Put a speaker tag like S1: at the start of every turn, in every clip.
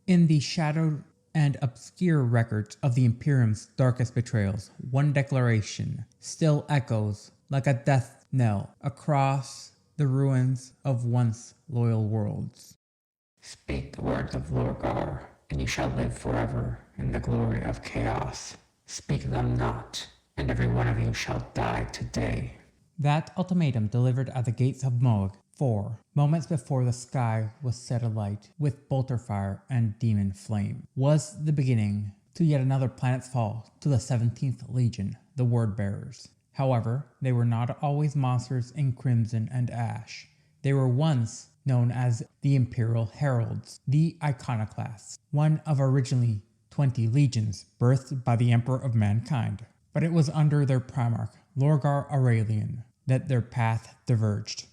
S1: In the shadowed and obscure records of the Imperium's darkest betrayals, one declaration still echoes like a death knell across the ruins of once loyal worlds.
S2: Speak the words of Lorgar, and you shall live forever in the glory of chaos. Speak them not, and every one of you shall die today.
S1: That ultimatum, delivered at the gates of Moog 4 moments before the sky was set alight with bolter fire and demon flame, was the beginning to yet another planet's fall to the 17th Legion, the Word-Bearers. However, they were not always monsters in crimson and ash. They were once known as the Imperial Heralds, the iconoclasts, one of originally 20 legions birthed by the Emperor of Mankind. But it was under their primarch, Lorgar Aurelian, that their path diverged.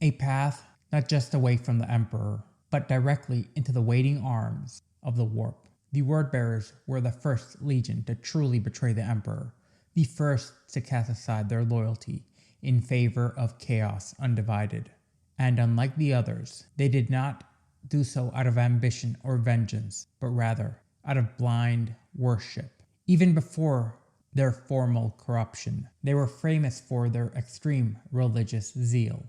S1: A path not just away from the Emperor, but directly into the waiting arms of the Warp. The Word-Bearers were the first legion to truly betray the Emperor, the first to cast aside their loyalty in favor of chaos undivided. And unlike the others, they did not do so out of ambition or vengeance, but rather out of blind worship. Even before their formal corruption, they were famous for their extreme religious zeal.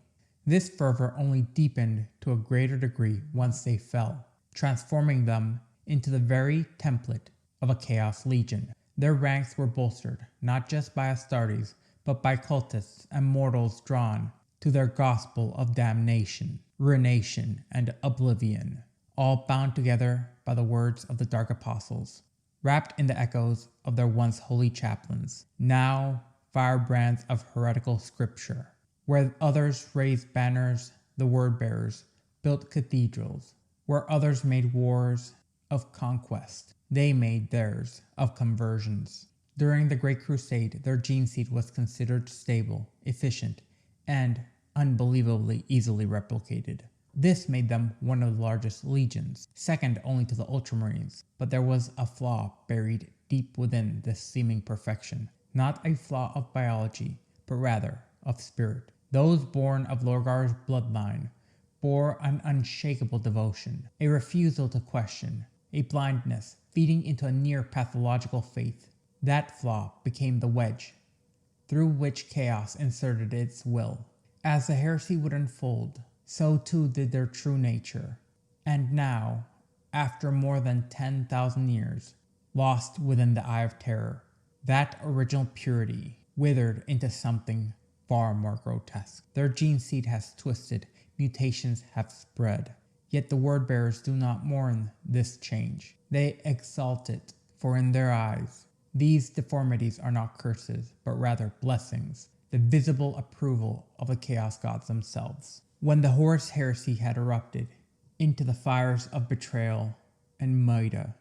S1: This fervor only deepened to a greater degree once they fell, transforming them into the very template of a Chaos Legion. Their ranks were bolstered not just by Astartes, but by cultists and mortals drawn to their gospel of damnation, ruination, and oblivion, all bound together by the words of the Dark Apostles, wrapped in the echoes of their once holy chaplains, now firebrands of heretical scripture. Where others raised banners, the Word-Bearers built cathedrals. Where others made wars of conquest, they made theirs of conversions. During the Great Crusade, their gene seed was considered stable, efficient, and unbelievably easily replicated. This made them one of the largest legions, second only to the Ultramarines. But there was a flaw buried deep within this seeming perfection. Not a flaw of biology, but rather of spirit. Those born of Lorgar's bloodline bore an unshakable devotion, a refusal to question, a blindness feeding into a near pathological faith. That flaw became the wedge through which chaos inserted its will. As the heresy would unfold, so too did their true nature. And now, after more than 10,000 years, lost within the eye of terror, that original purity withered into something far more grotesque. Their gene seed has twisted, mutations have spread. Yet the Word-Bearers do not mourn this change. They exalt it, for in their eyes, these deformities are not curses, but rather blessings, the visible approval of the Chaos Gods themselves. When the Horus heresy had erupted into the fires of betrayal and Maida,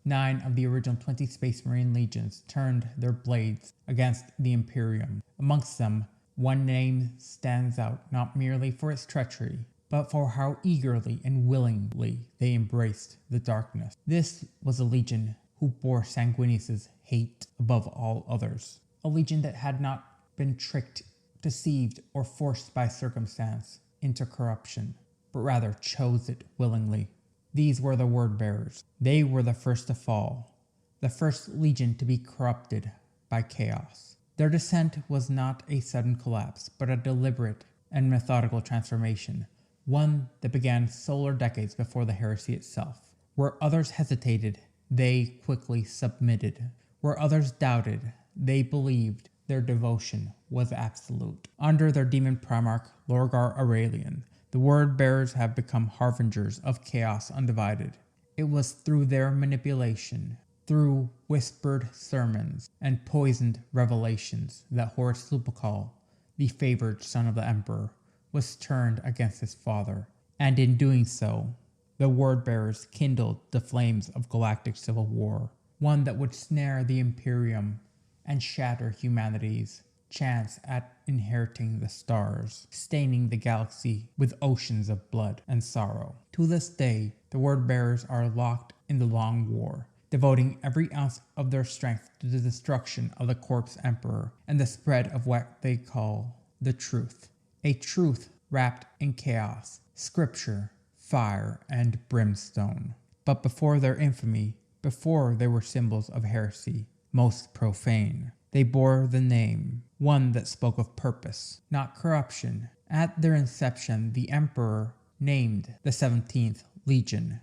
S1: 9 of the original 20 Space Marine legions turned their blades against the Imperium. Amongst them, one name stands out not merely for its treachery, but for how eagerly and willingly they embraced the darkness. This was a legion who bore Sanguinius' hate above all others. A legion that had not been tricked, deceived, or forced by circumstance into corruption, but rather chose it willingly. These were the Word-Bearers. They were the first to fall, the first legion to be corrupted by chaos. Their descent was not a sudden collapse, but a deliberate and methodical transformation, one that began solar decades before the heresy itself. Where others hesitated, they quickly submitted. Where others doubted, they believed their devotion was absolute. Under their demon primarch, Lorgar Aurelian, the Word-Bearers have become harbingers of chaos undivided. It was through their manipulation, through whispered sermons and poisoned revelations, that Horus Lupercal, the favored son of the Emperor, was turned against his father. And in doing so, the Word-Bearers kindled the flames of galactic civil war, one that would snare the Imperium and shatter humanity's chance at inheriting the stars, staining the galaxy with oceans of blood and sorrow. To this day, the Word-Bearers are locked in the long war, devoting every ounce of their strength to the destruction of the corpse emperor and the spread of what they call the truth. A truth wrapped in chaos, scripture, fire, and brimstone. but before their infamy, before they were symbols of heresy, most profane, they bore the name, one that spoke of purpose, not corruption. At their inception, the Emperor named the 17th Legion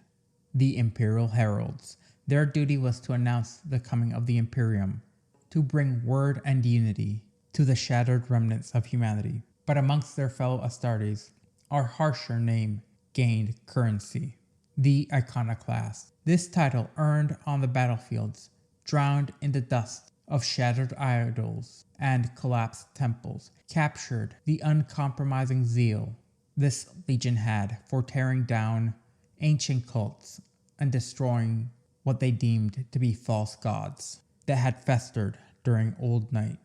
S1: the Imperial Heralds. Their duty was to announce the coming of the Imperium, to bring word and unity to the shattered remnants of humanity. But amongst their fellow Astartes, our harsher name gained currency, the Iconoclast. This title, earned on the battlefields, drowned in the dust of shattered idols and collapsed temples, captured the uncompromising zeal this legion had for tearing down ancient cults and destroying what they deemed to be false gods that had festered during old night.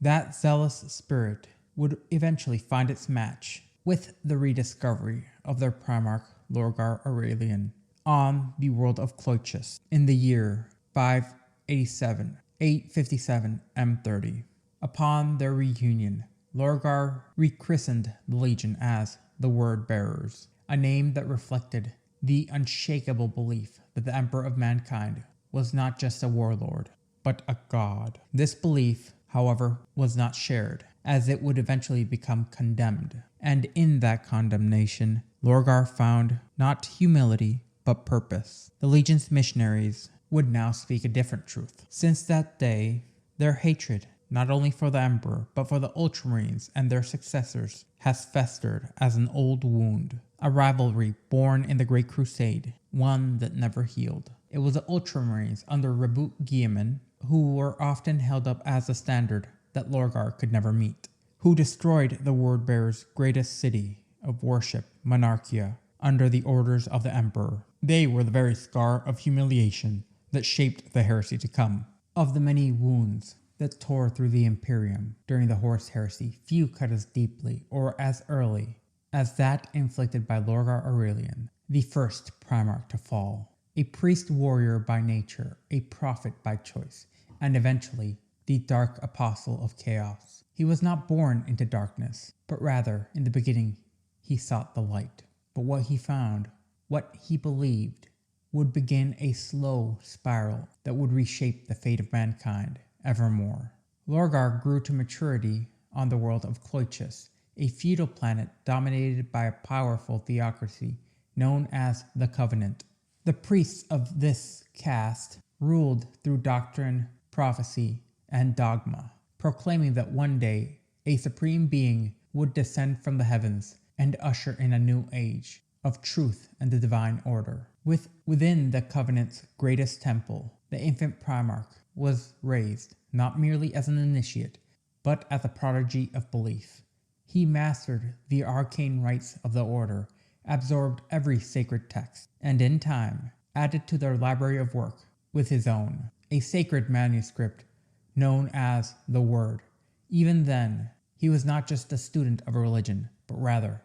S1: That zealous spirit would eventually find its match with the rediscovery of their primarch Lorgar Aurelian on the world of Clochus in the year 857 M30. Upon their reunion, Lorgar rechristened the legion as the Word Bearers, a name that reflected the unshakable belief that the Emperor of Mankind was not just a warlord, but a god. This belief, however, was not shared, as it would eventually become condemned. And in that condemnation, Lorgar found not humility, but purpose. The Legion's missionaries would now speak a different truth. Since that day, their hatred, not only for the Emperor, but for the Ultramarines and their successors, has festered as an old wound. A rivalry born in the Great Crusade, one that never healed. It was the Ultramarines under Rebut Guilliman who were often held up as a standard that Lorgar could never meet, who destroyed the Word-Bearers' greatest city of worship, Monarchia, under the orders of the Emperor. They were the very scar of humiliation that shaped the heresy to come. Of the many wounds that tore through the Imperium during the Horus Heresy, few cut as deeply or as early as that inflicted by Lorgar Aurelian, the first Primarch to fall. A priest-warrior by nature, a prophet by choice, and eventually the Dark Apostle of Chaos. He was not born into darkness, but rather, in the beginning, he sought the light. But what he found, what he believed, would begin a slow spiral that would reshape the fate of mankind evermore. Lorgar grew to maturity on the world of Clochus, a feudal planet dominated by a powerful theocracy known as the Covenant. The priests of this caste ruled through doctrine, prophecy, and dogma, proclaiming that one day a supreme being would descend from the heavens and usher in a new age of truth and the divine order. Within the Covenant's greatest temple, the infant Primarch was raised not merely as an initiate, but as a prodigy of belief. He mastered the arcane rites of the order, absorbed every sacred text, and in time added to their library of work with his own, a sacred manuscript known as the Word. Even then, he was not just a student of a religion, but rather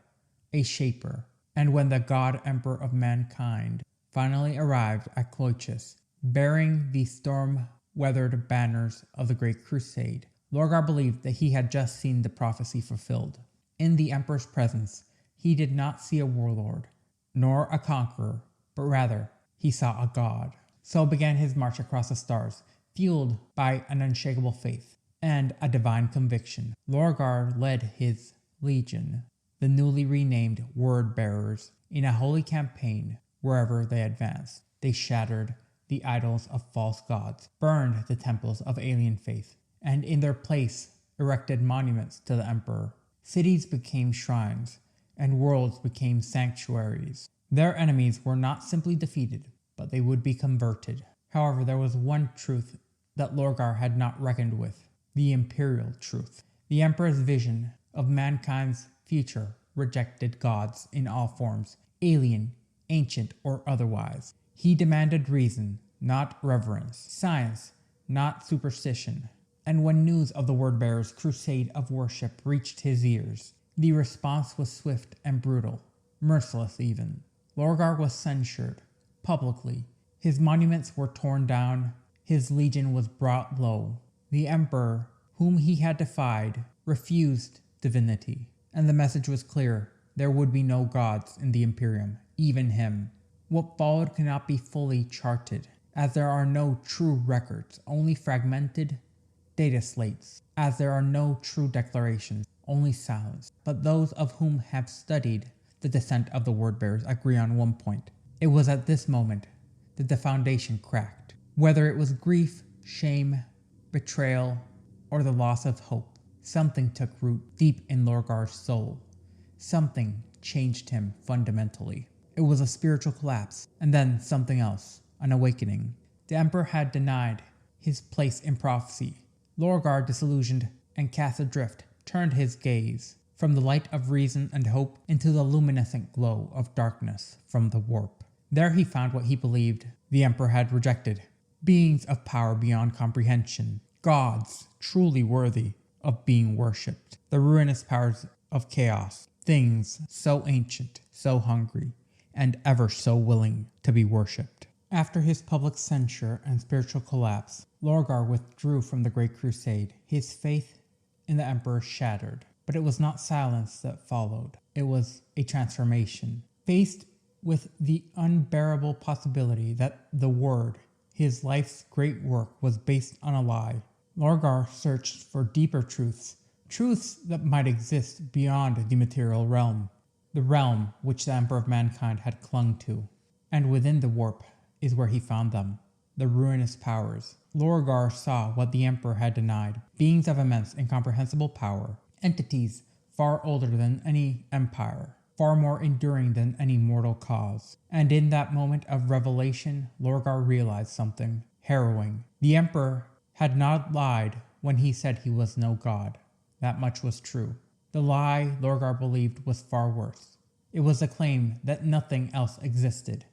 S1: a shaper. And when the God Emperor of Mankind finally arrived at Clochus, bearing the storm-weathered banners of the Great Crusade, Lorgar believed that he had just seen the prophecy fulfilled. In the Emperor's presence, he did not see a warlord, nor a conqueror, but rather he saw a god. So began his march across the stars, fueled by an unshakable faith and a divine conviction. Lorgar led his legion, the newly renamed Word Bearers, in a holy campaign wherever they advanced. They shattered the idols of false gods, burned the temples of alien faith, and in their place erected monuments to the Emperor. Cities became shrines, and worlds became sanctuaries. Their enemies were not simply defeated, but they would be converted. However, there was one truth that Lorgar had not reckoned with, the imperial truth. The Emperor's vision of mankind's future rejected gods in all forms, alien, ancient, or otherwise. He demanded reason, not reverence, science, not superstition. And when news of the Word-Bearers' crusade of worship reached his ears, the response was swift and brutal, merciless even. Lorgar was censured publicly. His monuments were torn down. His legion was brought low. The Emperor, whom he had defied, refused divinity. And the message was clear. There would be no gods in the Imperium, even him. What followed cannot be fully charted, as there are no true records, only fragmented data slates, as there are no true declarations, only silence. But those of whom have studied the descent of the word-bearers agree on one point. It was at this moment that the foundation cracked. Whether it was grief, shame, betrayal, or the loss of hope, something took root deep in Lorgar's soul. Something changed him fundamentally. It was a spiritual collapse, and then something else, an awakening. The Emperor had denied his place in prophecy. Lorgar, disillusioned and cast adrift, turned his gaze from the light of reason and hope into the luminescent glow of darkness from the warp. There he found what he believed the Emperor had rejected: beings of power beyond comprehension, gods truly worthy of being worshipped, the ruinous powers of chaos, things so ancient, so hungry, and ever so willing to be worshipped. After his public censure and spiritual collapse, Lorgar withdrew from the Great Crusade, his faith in the Emperor shattered. But it was not silence that followed. It was a transformation. Faced with the unbearable possibility that the Word, his life's great work, was based on a lie, Lorgar searched for deeper truths that might exist beyond the material realm, the realm which the Emperor of Mankind had clung to. And within the warp is where he found them, the ruinous powers. Lorgar saw what the Emperor had denied: beings of immense, incomprehensible power, entities far older than any empire, far more enduring than any mortal cause. And in that moment of revelation, Lorgar realized something harrowing. The Emperor had not lied when he said he was no god. That much was true. The lie Lorgar believed was far worse. It was the claim that nothing else existed,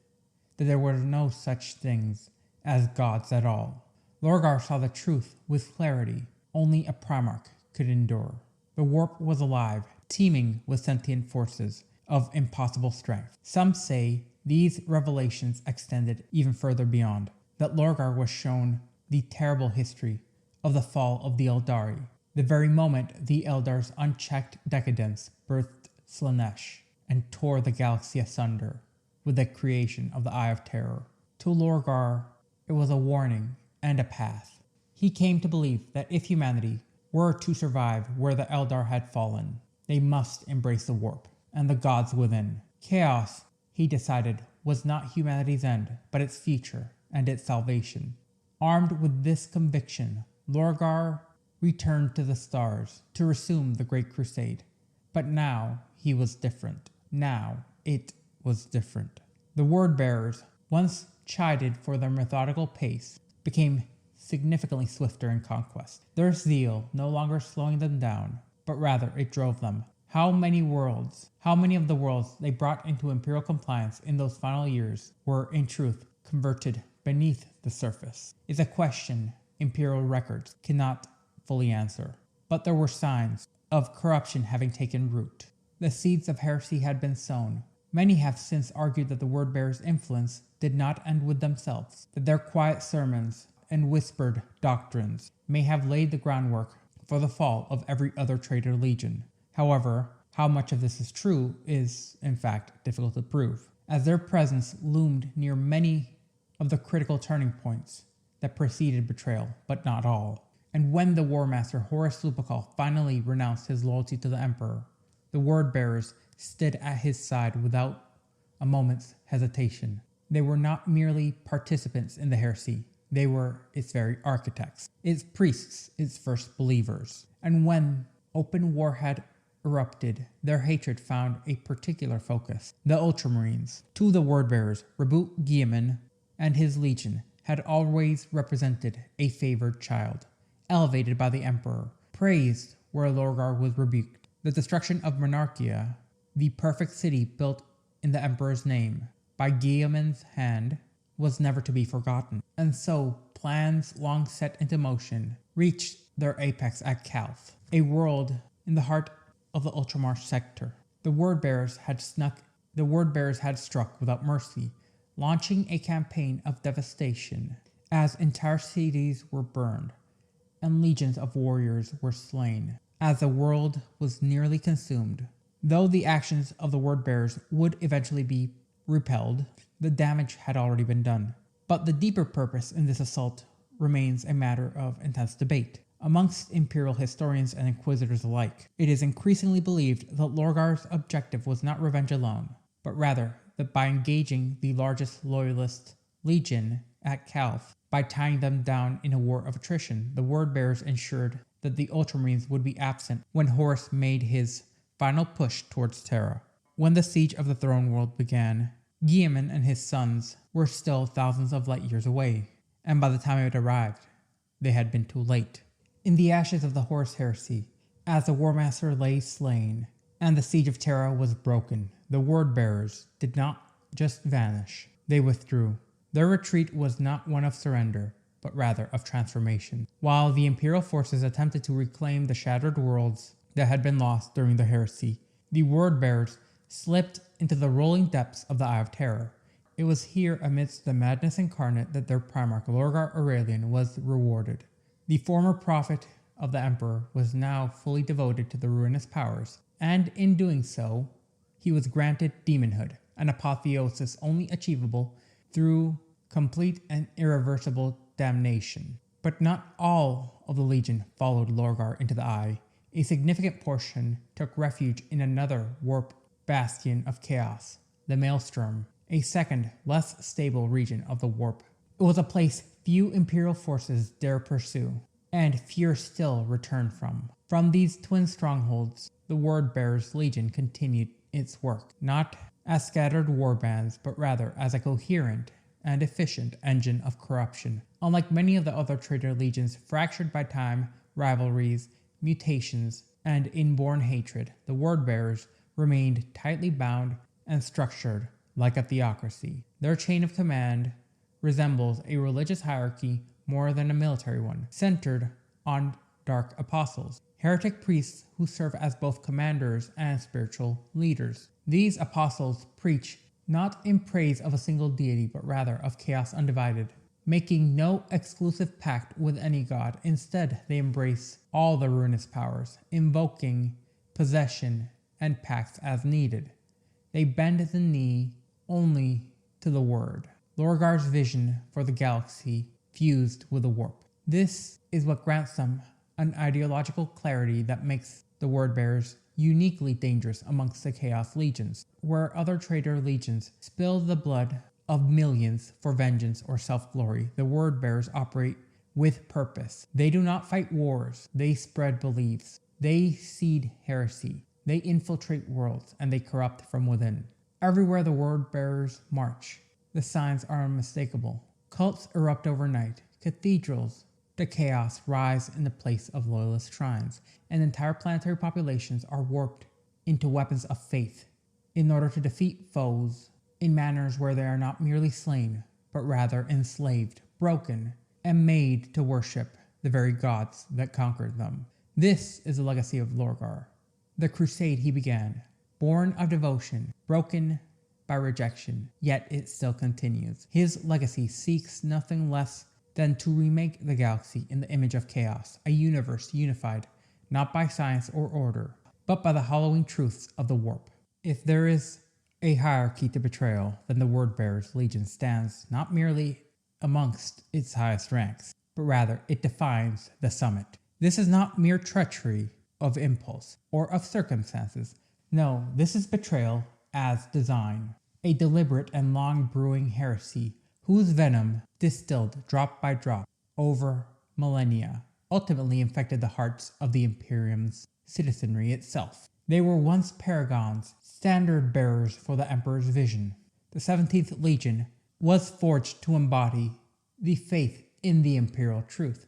S1: that there were no such things as gods at all. Lorgar saw the truth with clarity only a Primarch could endure. The warp was alive, teeming with sentient forces of impossible strength. Some say these revelations extended even further beyond, that Lorgar was shown the terrible history of the fall of the Eldari, the very moment the Eldar's unchecked decadence birthed Slaanesh and tore the galaxy asunder with the creation of the Eye of Terror. To Lorgar, it was a warning and a path. He came to believe that if humanity were to survive where the Eldar had fallen, they must embrace the warp and the gods within. Chaos, he decided, was not humanity's end, but its future and its salvation. Armed with this conviction, Lorgar returned to the stars to resume the Great Crusade. But now he was different. Now it was different. The word-bearers, once chided for their methodical pace, became significantly swifter in conquest. Their zeal no longer slowing them down, but rather it drove them. How many of the worlds they brought into imperial compliance in those final years were, in truth, converted beneath the surface, is a question imperial records cannot fully answer. But there were signs of corruption having taken root. The seeds of heresy had been sown. Many have since argued that the word-bearers' influence did not end with themselves, that their quiet sermons and whispered doctrines may have laid the groundwork for the fall of every other traitor legion. However, how much of this is true is, in fact, difficult to prove, as their presence loomed near many of the critical turning points that preceded betrayal, but not all. And when the War Master Horus Lupercal finally renounced his loyalty to the Emperor, the word-bearers stood at his side without a moment's hesitation. They were not merely participants in the heresy, they were its very architects, its priests, its first believers. And when open war had erupted, their hatred found a particular focus: the Ultramarines. To the word-bearers, Reboot Guilliman and his legion had always represented a favored child, elevated by the Emperor, praised where Lorgar was rebuked. The destruction of Monarchia, the perfect city built in the Emperor's name by Guilliman's hand, was never to be forgotten. And so, plans long set into motion reached their apex at Calth, a world in the heart of the Ultramar sector. The word-bearers had struck without mercy, launching a campaign of devastation as entire cities were burned and legions of warriors were slain, as the world was nearly consumed. Though the actions of the word-bearers would eventually be repelled, the damage had already been done. But the deeper purpose in this assault remains a matter of intense debate amongst Imperial historians and Inquisitors alike. It is increasingly believed that Lorgar's objective was not revenge alone, but rather that by engaging the largest Loyalist Legion at Calf, by tying them down in a war of attrition, the word-bearers ensured that the Ultramarines would be absent when Horus made his final push towards Terra. When the siege of the Throne World began, Guilliman and his sons were still thousands of light years away, and by the time it arrived, they had been too late. In the ashes of the Horus heresy, as the Warmaster lay slain, and the siege of Terra was broken, the word-bearers did not just vanish, they withdrew. Their retreat was not one of surrender, but rather of transformation. While the Imperial forces attempted to reclaim the shattered worlds that had been lost during the heresy, the word-bearers slipped into the rolling depths of the Eye of Terror. It was here amidst the madness incarnate that their Primarch Lorgar Aurelian was rewarded. The former prophet of the Emperor was now fully devoted to the ruinous powers, and in doing so, he was granted demonhood, an apotheosis only achievable through complete and irreversible damnation. But not all of the Legion followed Lorgar into the Eye. A significant portion took refuge in another warp bastion of chaos, the Maelstrom, a second, less stable region of the warp. It was a place few Imperial forces dare pursue, and fewer still return from. From these twin strongholds, the Word-Bearers Legion continued its work, not as scattered warbands, but rather as a coherent and efficient engine of corruption. Unlike many of the other traitor legions fractured by time, rivalries, mutations, and inborn hatred, the Word-Bearers remained tightly bound and structured like a theocracy. Their chain of command resembles a religious hierarchy more than a military one, centered on dark apostles, heretic priests who serve as both commanders and spiritual leaders. These apostles preach not in praise of a single deity, but rather of chaos undivided, making no exclusive pact with any god. Instead, they embrace all the ruinous powers, invoking possession and pacts as needed. They bend the knee only to the word. Lorgar's vision for the galaxy fused with the warp. This is what grants them an ideological clarity that makes the Word-Bearers uniquely dangerous amongst the Chaos Legions. Where other traitor legions spill the blood of millions for vengeance or self-glory, the Word-Bearers operate with purpose. They do not fight wars, they spread beliefs. They seed heresy, they infiltrate worlds, and they corrupt from within. Everywhere the Word-Bearers march, the signs are unmistakable. Cults erupt overnight, cathedrals to chaos rise in the place of loyalist shrines, and entire planetary populations are warped into weapons of faith in order to defeat foes in manners where they are not merely slain, but rather enslaved, broken, and made to worship the very gods that conquered them. This is the legacy of Lorgar, the crusade he began, born of devotion, broken by rejection, yet it still continues. His legacy seeks nothing less than to remake the galaxy in the image of chaos, a universe unified not by science or order, but by the hallowing truths of the warp. If there is a hierarchy to betrayal, then the Word-Bearers Legion stands not merely amongst its highest ranks, but rather it defines the summit. This is not mere treachery of impulse or of circumstances. No, this is betrayal as design, a deliberate and long-brewing heresy whose venom, distilled drop by drop over millennia, ultimately infected the hearts of the Imperium's citizenry itself. They were once paragons, standard bearers for the Emperor's vision. The 17th Legion was forged to embody the faith in the Imperial truth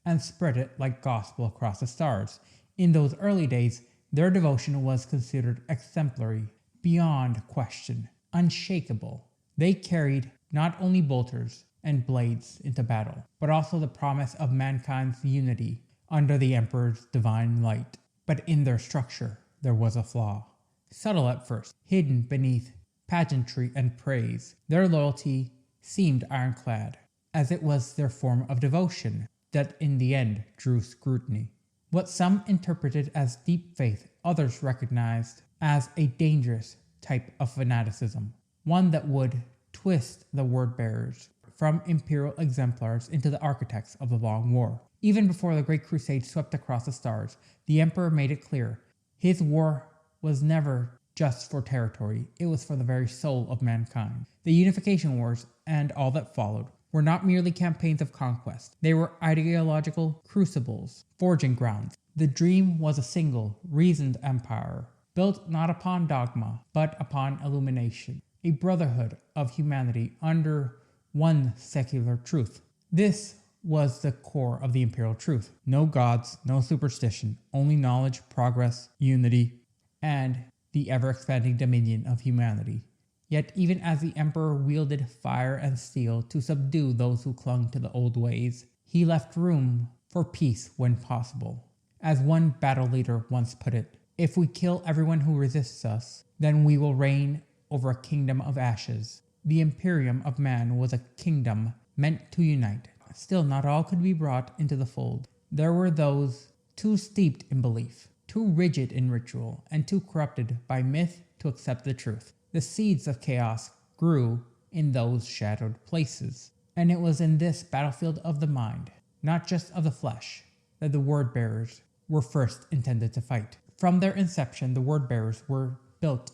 S1: and spread it like gospel across the stars. In those early days, their devotion was considered exemplary, beyond question, unshakable. They carried not only bolters and blades into battle, but also the promise of mankind's unity under the Emperor's divine light. But in their structure, there was a flaw. Subtle at first, hidden beneath pageantry and praise, their loyalty seemed ironclad, as it was their form of devotion that in the end drew scrutiny. What some interpreted as deep faith, others recognized as a dangerous type of fanaticism, one that would twist the word bearers from imperial exemplars into the architects of the long war. Even before the Great Crusade swept across the stars, the Emperor made it clear his war was never just for territory, it was for the very soul of mankind. The Unification Wars and all that followed were not merely campaigns of conquest, they were ideological crucibles, forging grounds. The dream was a single, reasoned empire, built not upon dogma, but upon illumination, a brotherhood of humanity under one secular truth. This was the core of the imperial truth. No gods, no superstition, only knowledge, progress, unity, and the ever-expanding dominion of humanity. Yet even as the emperor wielded fire and steel to subdue those who clung to the old ways, he left room for peace when possible. As one battle leader once put it, if we kill everyone who resists us, then we will reign over a kingdom of ashes. The Imperium of man was a kingdom meant to unite. Still, not all could be brought into the fold. There were those too steeped in belief, too rigid in ritual, and too corrupted by myth to accept the truth. The seeds of chaos grew in those shadowed places. And it was in this battlefield of the mind, not just of the flesh, that the word bearers were first intended to fight. From their inception, the word bearers were built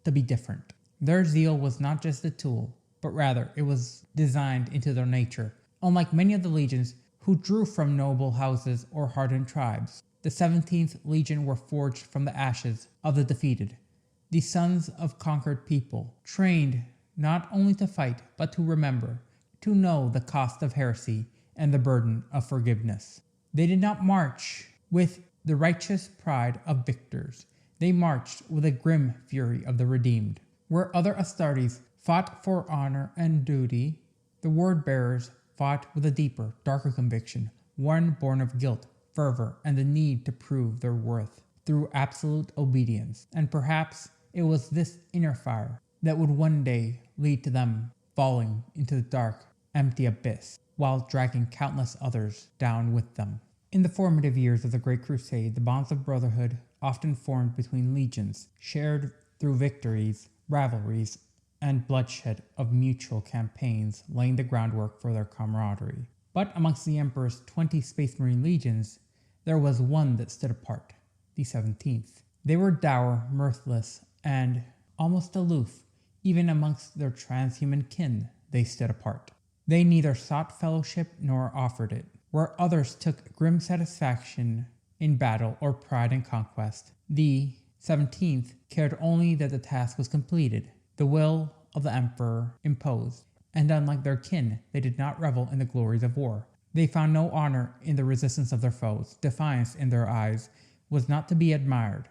S1: to be different. Their zeal was not just a tool, but rather it was designed into their nature. Unlike many of the legions who drew from noble houses or hardened tribes, the 17th Legion were forged from the ashes of the defeated, the sons of conquered people, trained not only to fight, but to remember, to know the cost of heresy and the burden of forgiveness. They did not march with the righteous pride of victors. They marched with the grim fury of the redeemed. Where other Astartes fought for honor and duty, the word bearers fought with a deeper, darker conviction, one born of guilt, fervor, and the need to prove their worth through absolute obedience. And perhaps it was this inner fire that would one day lead to them falling into the dark, empty abyss, while dragging countless others down with them. In the formative years of the Great Crusade, the bonds of brotherhood often formed between legions, shared through victories, rivalries, and bloodshed of mutual campaigns, laying the groundwork for their camaraderie. But amongst the Emperor's 20 Space Marine legions, there was one that stood apart, the 17th. They were dour, mirthless, and almost aloof. Even amongst their transhuman kin, they stood apart. They neither sought fellowship nor offered it. Where others took grim satisfaction in battle or pride in conquest, the 17th cared only that the task was completed, the will of the Emperor imposed, and unlike their kin, they did not revel in the glories of war. They found no honor in the resistance of their foes. Defiance in their eyes was not to be admired,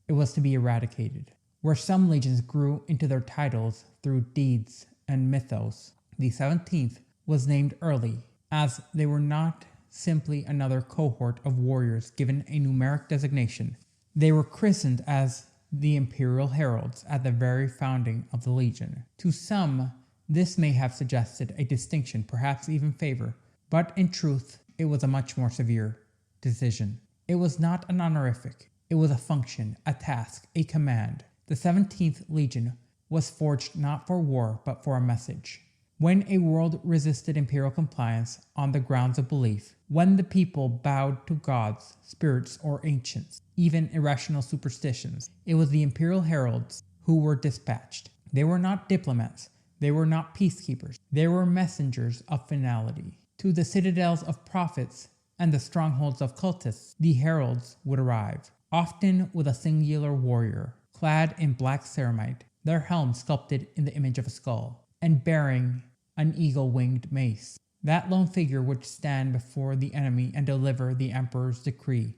S1: it was to be eradicated. Where some legions grew into their titles through deeds and mythos, the 17th was named early, as they were not simply another cohort of warriors given a numeric designation. They were christened as the Imperial Heralds at the very founding of the Legion. To some, this may have suggested a distinction, perhaps even favor, but in truth, it was a much more severe decision. It was not an honorific, it was a function, a task, a command. The 17th Legion was forged not for war, but for a message. When a world resisted imperial compliance on the grounds of belief, when the people bowed to gods, spirits, or ancients, even irrational superstitions, it was the Imperial Heralds who were dispatched. They were not diplomats, they were not peacekeepers, they were messengers of finality. To the citadels of prophets and the strongholds of cultists, the heralds would arrive, often with a singular warrior, clad in black ceramite, their helm sculpted in the image of a skull, and bearing an eagle-winged mace. That lone figure would stand before the enemy and deliver the emperor's decree: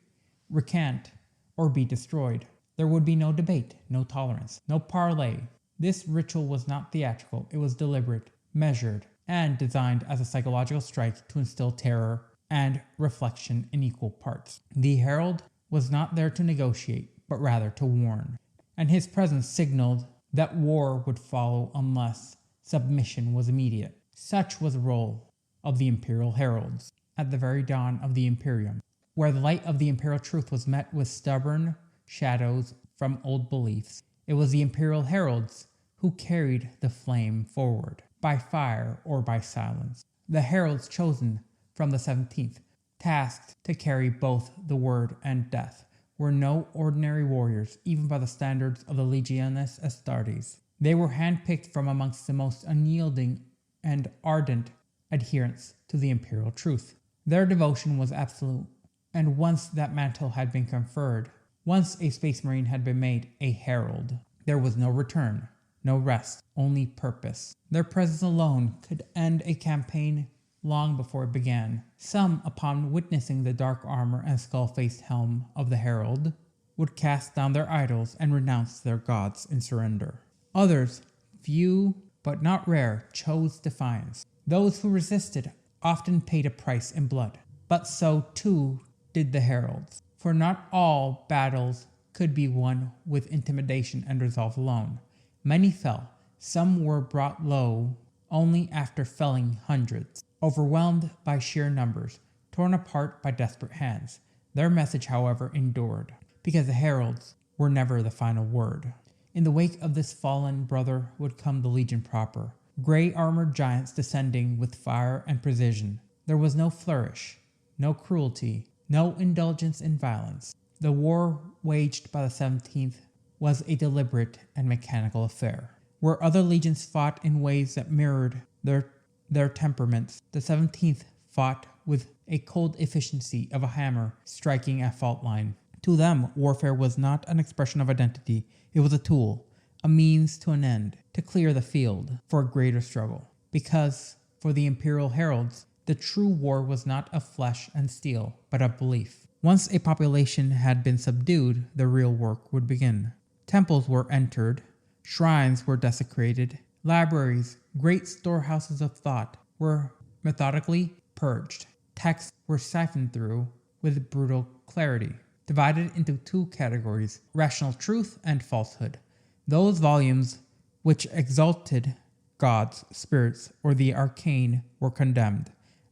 S1: recant or be destroyed. There would be no debate, no tolerance, no parley. This ritual was not theatrical, it was deliberate, measured, and designed as a psychological strike to instill terror and reflection in equal parts. The herald was not there to negotiate, but rather to warn, and his presence signaled that war would follow unless submission was immediate. Such was the role of the Imperial Heralds at the very dawn of the Imperium, where the light of the imperial truth was met with stubborn shadows from old beliefs. It was the Imperial Heralds who carried the flame forward, by fire or by silence. The heralds chosen from the 17th, tasked to carry both the word and death, were no ordinary warriors, even by the standards of the Legiones Astartes. They were handpicked from amongst the most unyielding and ardent adherents to the imperial truth. Their devotion was absolute, and once that mantle had been conferred, once a Space Marine had been made a herald, there was no return, no rest, only purpose. Their presence alone could end a campaign long before it began. Some, upon witnessing the dark armor and skull-faced helm of the herald, would cast down their idols and renounce their gods in surrender. Others, few but not rare, chose defiance. Those who resisted often paid a price in blood, but so too did the heralds. For not all battles could be won with intimidation and resolve alone. Many fell. Some were brought low only after felling hundreds. Overwhelmed by sheer numbers, torn apart by desperate hands. Their message, however, endured, because the heralds were never the final word. In the wake of this fallen brother would come the Legion proper, grey-armored giants descending with fire and precision. There was no flourish, no cruelty, no indulgence in violence. The war waged by the 17th was a deliberate and mechanical affair. Where other legions fought in ways that mirrored their temperaments, the 17th fought with a cold efficiency of a hammer striking a fault line. To them, warfare was not an expression of identity, it was a tool, a means to an end, to clear the field for a greater struggle. Because, for the Imperial Heralds, the true war was not of flesh and steel, but of belief. Once a population had been subdued, the real work would begin. Temples were entered, shrines were desecrated, libraries, great storehouses of thought, were methodically purged. Texts were siphoned through with brutal clarity, divided into two categories, rational truth and falsehood. Those volumes which exalted gods, spirits, or the arcane were condemned.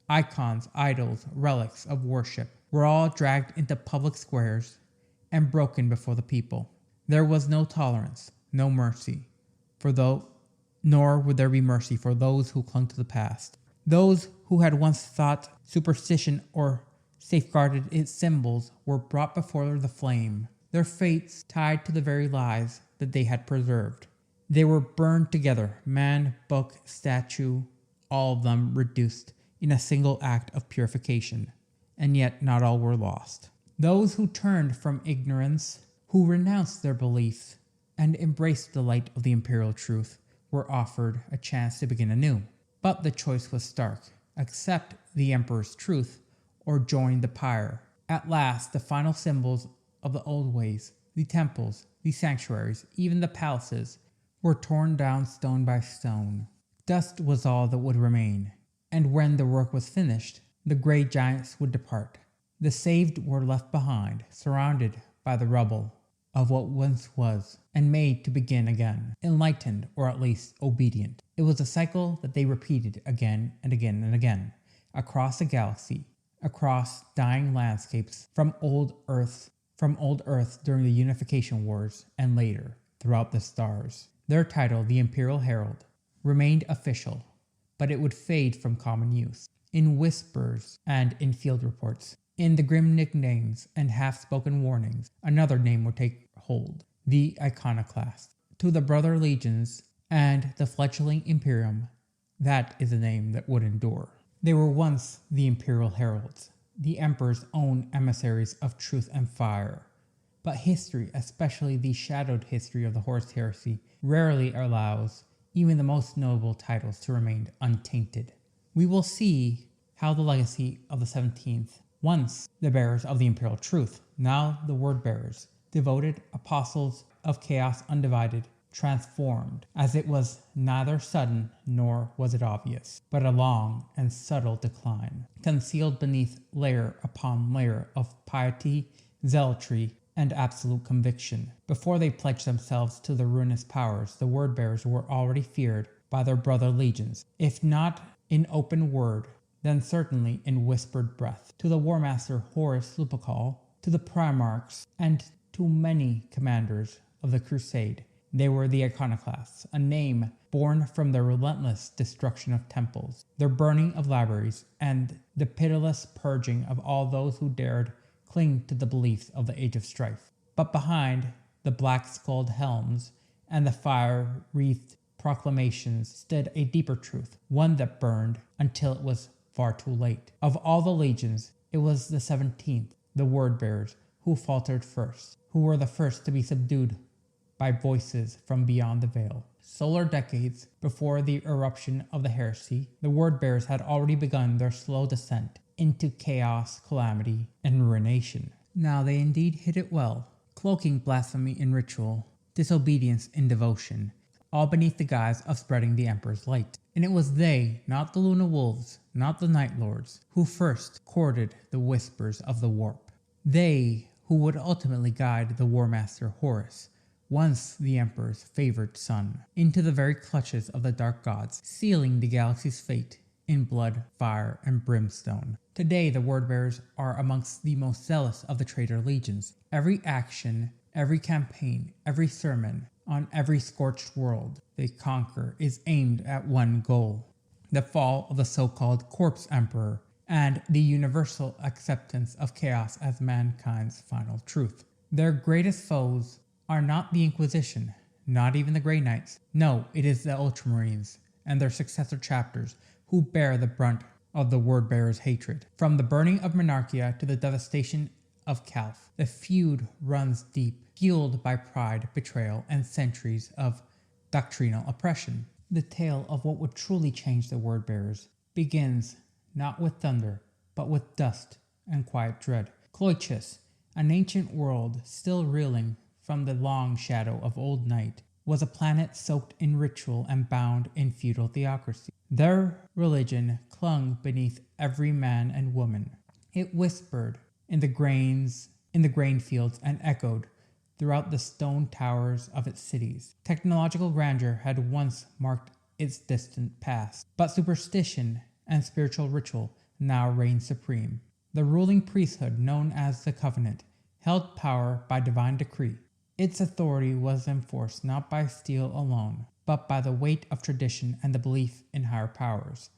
S1: Icons, idols, relics of worship were all dragged into public squares and broken before the people. There was no tolerance, no mercy, nor would there be mercy for those who clung to the past. Those who had once thought superstition or safeguarded its symbols were brought before the flame, their fates tied to the very lies that they had preserved. They were burned together, man, book, statue, all of them reduced in a single act of purification. And yet not all were lost. Those who turned from ignorance, who renounced their beliefs, and embraced the light of the imperial truth, were offered a chance to begin anew. But the choice was stark. Accept the emperor's truth, or join the pyre. At last, the final symbols of the old ways, the temples, the sanctuaries, even the palaces, were torn down stone by stone. Dust was all that would remain. And when the work was finished, the grey giants would depart. The saved were left behind, surrounded by the rubble of what once was, and made to begin again, enlightened or at least obedient. It was a cycle that they repeated again and again and again, across the galaxy, across dying landscapes, from old Earth during the Unification Wars, and later, throughout the stars. Their title, the Imperial Herald, remained official, but it would fade from common use. In whispers and in field reports, in the grim nicknames and half-spoken warnings, another name would take hold, the iconoclast. To the brother legions and the fledgling Imperium, that is a name that would endure. They were once the Imperial Heralds, the Emperor's own emissaries of truth and fire. But history, especially the shadowed history of the Horus Heresy, rarely allows even the most noble titles to remain untainted. We will see how the legacy of the 17th, once the bearers of the imperial truth, now the word bearers, devoted apostles of chaos undivided, transformed, as it was neither sudden nor was it obvious, but a long and subtle decline, concealed beneath layer upon layer of piety, zealotry, and absolute conviction. Before they pledged themselves to the ruinous powers, the word bearers were already feared by their brother legions, if not in open word, then certainly in whispered breath. To the War Master Horus Lupercal, to the Primarchs, and to many commanders of the Crusade, They were the iconoclasts, a name born from their relentless destruction of temples, their burning of libraries, and the pitiless purging of all those who dared cling to the beliefs of the Age of Strife. But behind the black-skulled helms and the fire-wreathed proclamations stood a deeper truth, one that burned until it was far too late. Of all the legions, it was the 17th, the word-bearers, who faltered first, who were the first to be subdued by voices from beyond the veil. Solar decades before the eruption of the heresy, the word-bearers had already begun their slow descent into chaos, calamity, and ruination. Now they indeed hid it well, cloaking blasphemy in ritual, disobedience in devotion, all beneath the guise of spreading the Emperor's light. And it was they, not the Luna Wolves, not the Night Lords, who first courted the whispers of the warp. They who would ultimately guide the War Master Horus, once the Emperor's favored son, into the very clutches of the dark gods, sealing the galaxy's fate in blood, fire, and brimstone. Today, the word-bearers are amongst the most zealous of the traitor legions. Every action, every campaign, every sermon, on every scorched world they conquer is aimed at one goal: the fall of the so-called Corpse Emperor and the universal acceptance of chaos as mankind's final truth. Their greatest foes are not the Inquisition, not even the Grey Knights. No, it is the Ultramarines and their successor chapters who bear the brunt of the word-bearers' hatred. From the burning of Monarchia to the devastation of Calf, the feud runs deep, fueled by pride, betrayal, and centuries of doctrinal oppression. The tale of what would truly change the word-bearers begins not with thunder, but with dust and quiet dread. Cloiches, an ancient world still reeling from the long shadow of old night, was a planet soaked in ritual and bound in feudal theocracy. Their religion clung beneath every man and woman. It whispered in the grain fields and echoed throughout the stone towers of its cities. Technological grandeur had once marked its distant past, but superstition and spiritual ritual now reigned supreme. The ruling priesthood, known as the Covenant, held power by divine decree. Its authority was enforced not by steel alone, but by the weight of tradition and the belief in higher powers.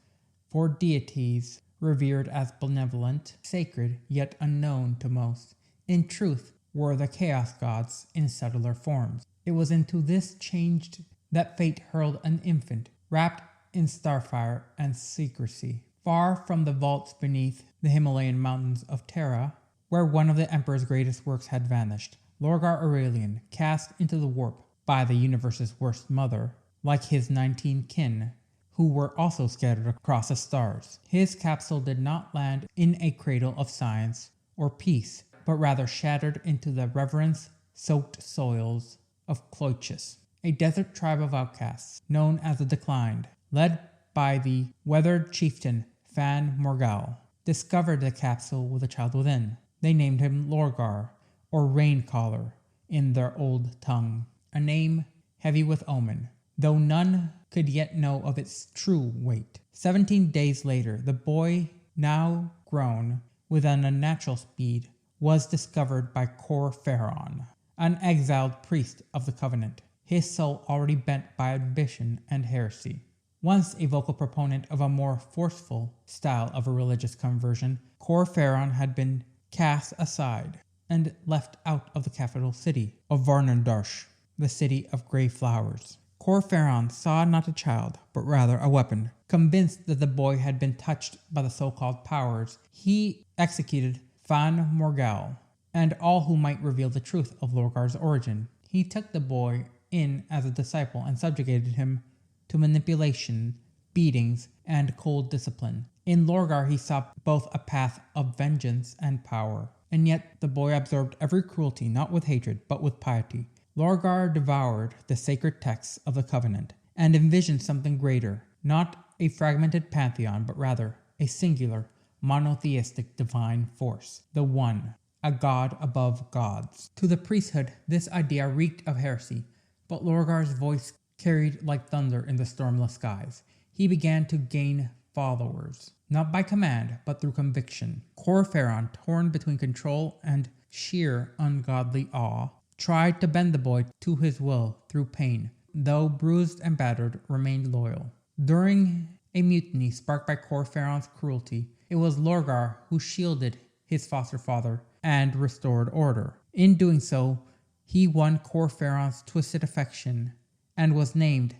S1: For deities revered as benevolent, sacred, yet unknown to most, in truth, were the chaos gods in subtler forms. It was into this changed that fate hurled an infant, wrapped in starfire and secrecy, far from the vaults beneath the Himalayan mountains of Terra, where one of the Emperor's greatest works had vanished. Lorgar Aurelian, cast into the warp by the universe's worst mother, like his 19 kin, who were also scattered across the stars. His capsule did not land in a cradle of science or peace, but rather shattered into the reverence-soaked soils of Cloiches, a desert tribe of outcasts known as the Declined, led by the weathered chieftain Fan Morgal, discovered the capsule with a child within. They named him Lorgar, or Raincaller, in their old tongue, a name heavy with omen, though none could yet know of its true weight. 17 days later, the boy, now grown with an unnatural speed, was discovered by Cor Ferron, an exiled priest of the Covenant, his soul already bent by ambition and heresy. Once a vocal proponent of a more forceful style of a religious conversion, Cor Ferron had been cast aside and left out of the capital city of Varnandarsh, the city of grey flowers. Cor Ferron saw not a child, but rather a weapon. Convinced that the boy had been touched by the so-called powers, he executed Fan Morgal and all who might reveal the truth of Lorgar's origin. He took the boy in as a disciple and subjugated him to manipulation, beatings, and cold discipline. In Lorgar he saw both a path of vengeance and power, and yet the boy absorbed every cruelty not with hatred but with piety. Lorgar devoured the sacred texts of the Covenant and envisioned something greater, not a fragmented pantheon but rather a singular, monotheistic divine force, the One, a god above gods. To the priesthood, this idea reeked of heresy, but Lorgar's voice carried like thunder in the stormless skies. He began to gain followers, not by command, but through conviction. Cor Ferron, torn between control and sheer ungodly awe, tried to bend the boy to his will through pain, though bruised and battered, remained loyal. During a mutiny sparked by Corferon's cruelty, it was Lorgar who shielded his foster father and restored order. In doing so, he won Corferon's twisted affection and was named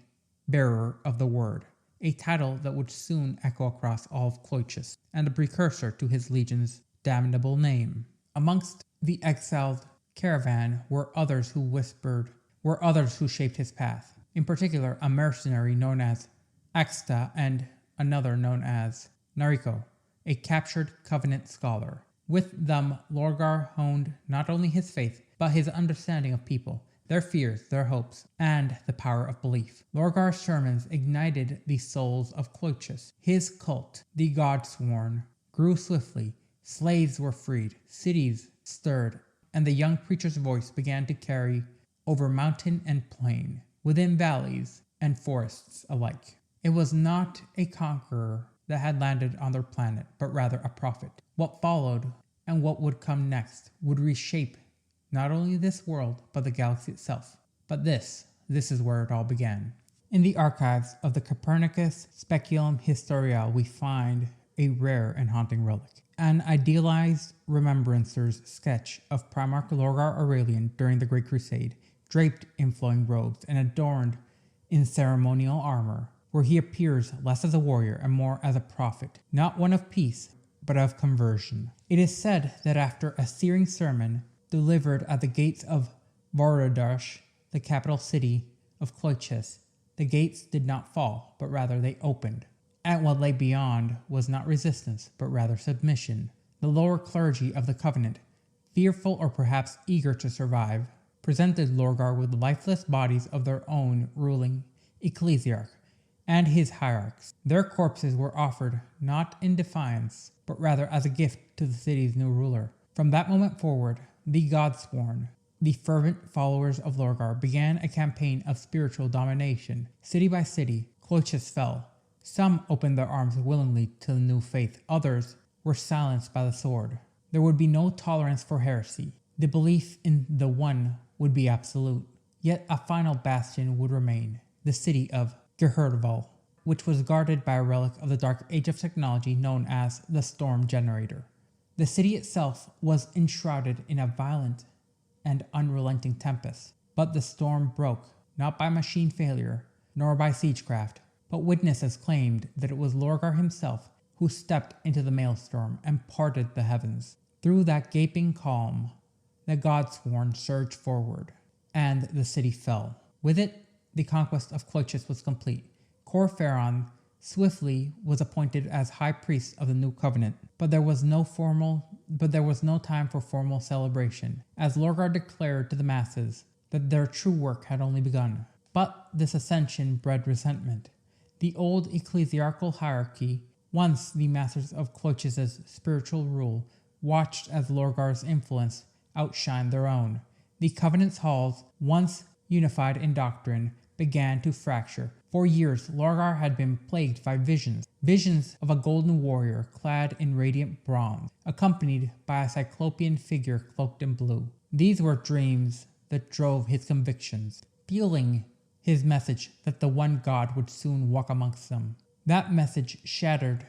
S1: Bearer of the Word, a title that would soon echo across all of Cloychus, and a precursor to his legion's damnable name. Amongst the exiled caravan were others who shaped his path. In particular, a mercenary known as Axta and another known as Nariko, a captured Covenant scholar. With them, Lorgar honed not only his faith, but his understanding of people, their fears, their hopes, and the power of belief. Lorgar's sermons ignited the souls of Cloychus. His cult, the Godsworn, grew swiftly. Slaves were freed, cities stirred, and the young preacher's voice began to carry over mountain and plain, within valleys and forests alike. It was not a conqueror that had landed on their planet, but rather a prophet. What followed and what would come next would reshape not only this world, but the galaxy itself. But this is where it all began. In the archives of the Copernicus Speculum Historiale, we find a rare and haunting relic. An idealized remembrancer's sketch of Primarch Lorgar Aurelian during the Great Crusade, draped in flowing robes and adorned in ceremonial armor, where he appears less as a warrior and more as a prophet, not one of peace, but of conversion. It is said that after a searing sermon delivered at the gates of Varadosh, the capital city of Cloychus, the gates did not fall, but rather they opened. And what lay beyond was not resistance, but rather submission. The lower clergy of the Covenant, fearful or perhaps eager to survive, presented Lorgar with lifeless bodies of their own ruling ecclesiarch and his hierarchs. Their corpses were offered not in defiance, but rather as a gift to the city's new ruler. From that moment forward, the Godsworn, the fervent followers of Lorgar, began a campaign of spiritual domination. City by city, Cloychus fell. Some opened their arms willingly to the new faith, others were silenced by the sword. There would be no tolerance for heresy. The belief in the One would be absolute. Yet a final bastion would remain, the city of Gerhardval, which was guarded by a relic of the dark age of technology known as the Storm Generator. The city itself was enshrouded in a violent and unrelenting tempest, but the storm broke, not by machine failure, nor by siegecraft, but witnesses claimed that it was Lorgar himself who stepped into the maelstrom and parted the heavens. Through that gaping calm, the Godsworn surged forward, and the city fell. With it, the conquest of Cloychus was complete. Corferon swiftly was appointed as high priest of the new covenant, but there was no time for formal celebration, as Lorgar declared to the masses that their true work had only begun. But this ascension bred resentment. The old ecclesiarchal hierarchy, once the masters of Cloychus' spiritual rule, watched as Lorgar's influence outshined their own. The Covenant's halls, once unified in doctrine, began to fracture. For years, Lorgar had been plagued by visions of a golden warrior clad in radiant bronze, accompanied by a cyclopean figure cloaked in blue. These were dreams that drove his convictions, fueling his message that the one God would soon walk amongst them. That message shattered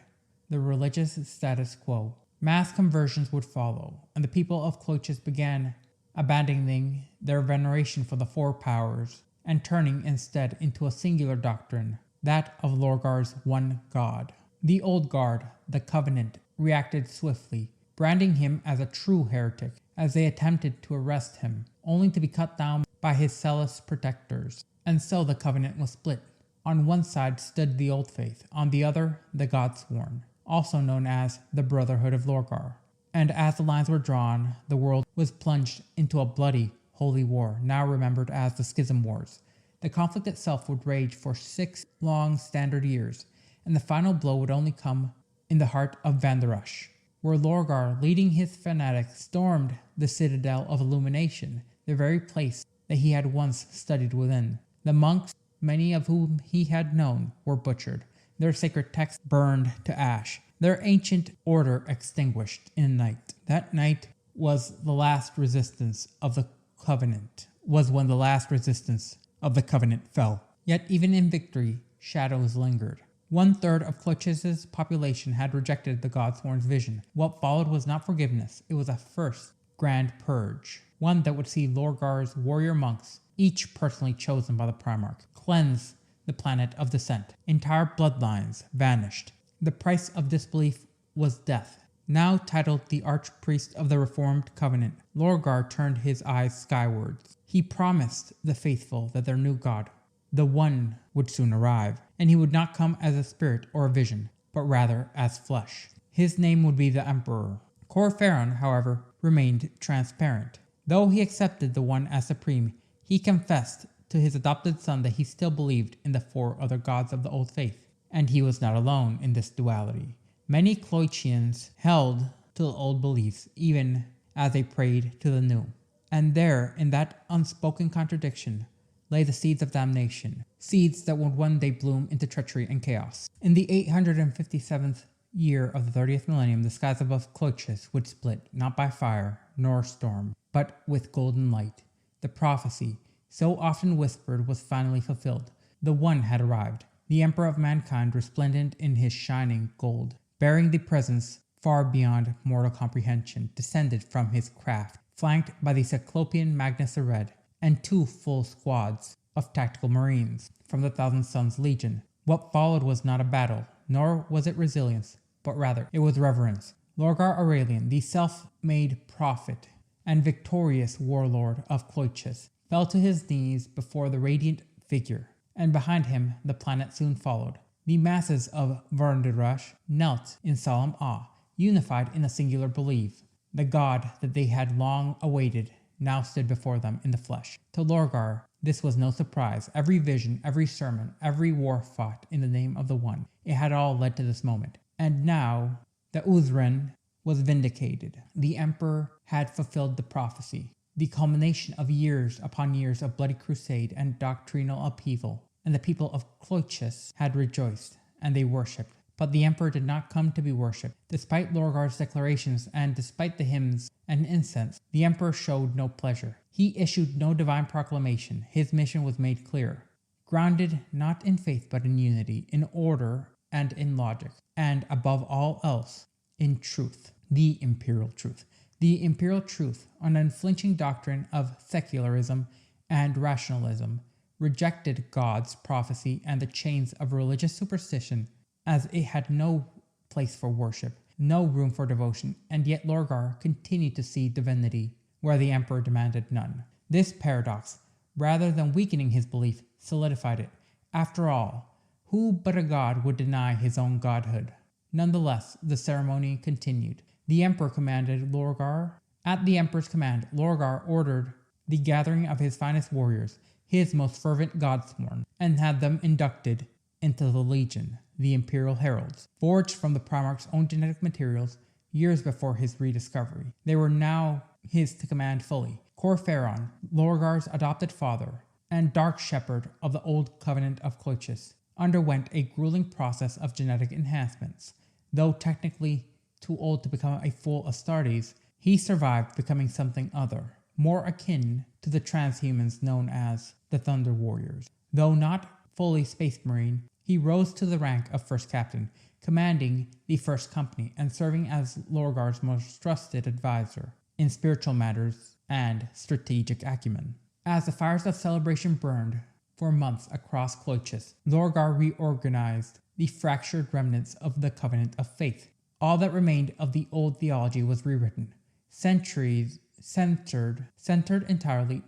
S1: the religious status quo. Mass conversions would follow, and the people of Cloychus began abandoning their veneration for the four powers and turning instead into a singular doctrine, that of Lorgar's one God. The old guard, the Covenant, reacted swiftly, branding him as a true heretic as they attempted to arrest him, only to be cut down by his zealous protectors. And so the Covenant was split. On one side stood the Old Faith, on the other the Godsworn, also known as the Brotherhood of Lorgar. And as the lines were drawn, the world was plunged into a bloody holy war, now remembered as the Schism Wars. The conflict itself would rage for 6 long standard years, and the final blow would only come in the heart of Vandarush, where Lorgar, leading his fanatics, stormed the Citadel of Illumination, the very place that he had once studied within. The monks, many of whom he had known, were butchered, their sacred texts burned to ash, their ancient order extinguished in a night. That night was the last resistance of the Covenant was when the last resistance of the Covenant fell. Yet even in victory, shadows lingered. 1/3 of Clochis' population had rejected the Godsworn's vision. What followed was not forgiveness, it was a first grand purge, one that would see Lorgar's warrior monks, each personally chosen by the Primarch, cleanse the planet of descent. Entire bloodlines vanished. The price of disbelief was death. Now titled the Archpriest of the Reformed Covenant, Lorgar turned his eyes skywards. He promised the faithful that their new god, the One, would soon arrive, and he would not come as a spirit or a vision, but rather as flesh. His name would be the Emperor. Corferon, however, remained transparent. Though he accepted the One as supreme, he confessed to his adopted son that he still believed in the 4 other gods of the old faith, and he was not alone in this duality. Many Clochians held to the old beliefs even as they prayed to the new. And there, in that unspoken contradiction, lay the seeds of damnation, seeds that would one day bloom into treachery and chaos. In the 857th year of the 30th millennium, the skies above Clochis would split, not by fire nor storm, but with golden light. The prophecy, so often whispered, was finally fulfilled. The One had arrived, the Emperor of mankind, resplendent in his shining gold, bearing the presence far beyond mortal comprehension, descended from his craft, flanked by the Cyclopean Magnus the Red, and 2 full squads of tactical marines from the Thousand Sons Legion. What followed was not a battle, nor was it resilience, but rather it was reverence. Lorgar Aurelian, the self-made prophet and victorious warlord of Clochis, fell to his knees before the radiant figure, and behind him the planet soon followed. The masses of Varndurash knelt in solemn awe, unified in a singular belief. The god that they had long awaited now stood before them in the flesh. To Lorgar, this was no surprise. Every vision, every sermon, every war fought in the name of the One. It had all led to this moment. And now the Uzren was vindicated. The Emperor had fulfilled the prophecy, the culmination of years upon years of bloody crusade and doctrinal upheaval. And the people of Clochis had rejoiced, and they worshipped. But the Emperor did not come to be worshipped. Despite Lorgar's declarations and despite the hymns and incense, the Emperor showed no pleasure. He issued no divine proclamation. His mission was made clear, grounded not in faith but in unity, in order and in logic, and above all else, in truth, the imperial truth. The imperial truth, an unflinching doctrine of secularism and rationalism, rejected God's prophecy and the chains of religious superstition, as it had no place for worship, no room for devotion, and yet Lorgar continued to see divinity where the Emperor demanded none. This paradox, rather than weakening his belief, solidified it. After all, who but a god would deny his own godhood? Nonetheless, the ceremony continued. The Emperor commanded Lorgar. At the Emperor's command, Lorgar ordered the gathering of his finest warriors, his most fervent godsworn, and had them inducted into the Legion, the Imperial Heralds, forged from the Primarch's own genetic materials years before his rediscovery. They were now his to command fully. Corferon, Lorgar's adopted father, and Dark Shepherd of the Old Covenant of Clochis, underwent a grueling process of genetic enhancements. Though technically too old to become a full Astartes, he survived becoming something other, more akin to the transhumans known as the Thunder Warriors. Though not fully Space Marine, he rose to the rank of First Captain, commanding the First Company and serving as Lorgar's most trusted advisor in spiritual matters and strategic acumen. As the fires of celebration burned for months across Clochis, Lorgar reorganized the fractured remnants of the Covenant of Faith. All that remained of the old theology was rewritten, centuries centered entirely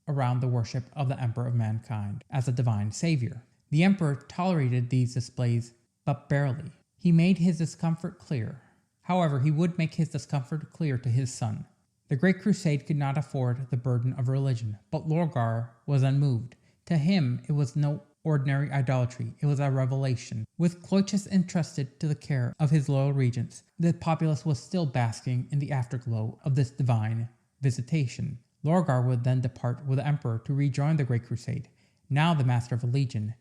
S1: around the worship of the Emperor of mankind as a divine savior. The Emperor tolerated these displays, but barely. He made his discomfort clear. However, he would make his discomfort clear to his son. The Great Crusade could not afford the burden of religion, but Lorgar was unmoved. To him, it was no ordinary idolatry, it was a revelation. With Clochis entrusted to the care of his loyal regents, the populace was still basking in the afterglow of this divine visitation. Lorgar would then depart with the Emperor to rejoin the Great Crusade, now the master of a legion,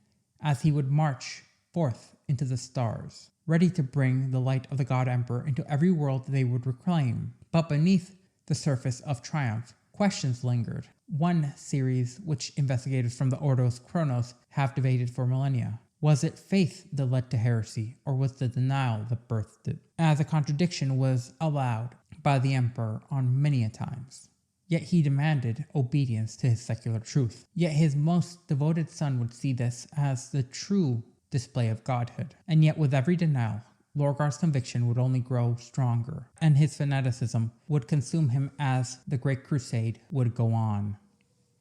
S1: as he would march forth into the stars, ready to bring the light of the God Emperor into every world they would reclaim. But beneath the surface of triumph questions lingered. One series, which investigators from the Ordos Chronos have debated for millennia. Was it faith that led to heresy, or was the denial that birthed it? As a contradiction was allowed by the emperor on many a times. Yet he demanded obedience to his secular truth. Yet his most devoted son would see this as the true display of godhood. And yet with every denial, Lorgar's conviction would only grow stronger, and his fanaticism would consume him as the Great Crusade would go on.